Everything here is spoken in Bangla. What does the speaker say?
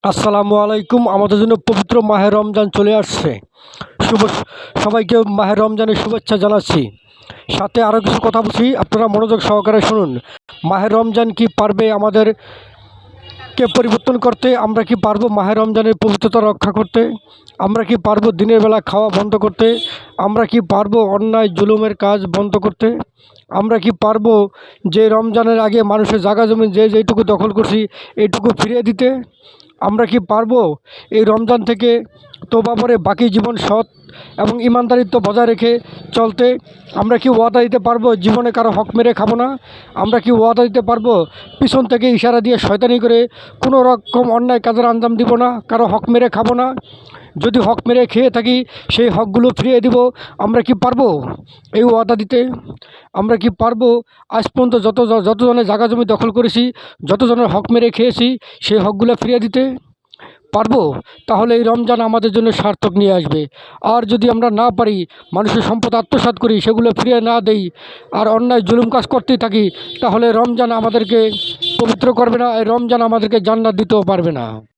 আসসালামু আলাইকুম। আমাদের জন্য পবিত্র মাহে রমজান চলে আসছে। শুভ সবাইকে মাহে রমজানের শুভেচ্ছা জানাচ্ছি। সাথে আরও কিছু কথা বলছি, আপনারা মনোযোগ সহকারে শুনুন। মাহে রমজান কি পারবে আমাদেরকে পরিবর্তন করতে? আমরা কি পারবো মাহে রমজানের পবিত্রতা রক্ষা করতে? আমরা কি পারবো দিনের বেলা খাওয়া বন্ধ করতে? আমরা কি পারবো অন্যায় জুলুমের কাজ বন্ধ করতে? আমরা কি পারবো যে রমজানের আগে মানুষের জায়গা জমি যে যেইটুকু দখল করছি এইটুকু ফিরিয়ে দিতে? আমরা কি পারবো এই রমজান থেকে তওবা করে বাকি জীবন সৎ এবং ইমানদারিত্ব বজায় রেখে চলতে? আমরা কি ওয়াদা দিতে পারবো জীবনে কারো হক মেরে খাবো না? আমরা কি ওয়াদা দিতে পারবো পিছন থেকে ইশারা দিয়ে শয়তানি করে কোনো রকম অন্যায় কাজের আঞ্জাম দিব না, কারো হক মেরে খাবো না? যদি হক মেরে খেয়ে থাকি সেই হকগুলো ফিরিয়ে দিব। আমরা কি পারবো এই ওয়াদা দিতে? আমরা কি পারবো আজ পর্যন্ত যতজনের জায়গা জমি দখল করেছি, যতজনের হক মেরে খেয়েছি সেই হকগুলো ফিরিয়ে দিতে পারবো? তাহলে এই রমজান আমাদের জন্য সার্থক নিয়ে আসবে। আর যদি আমরা না পারি, মানুষের সম্পদ আত্মসাৎ করি, সেগুলো ফিরিয়ে না দেই, আর অন্যায় জুলুম কাজ করতেই থাকি, তাহলে রমজান আমাদেরকে পবিত্র করবে না, এই রমজান আমাদেরকে জান্নাত দিতেও পারবে না।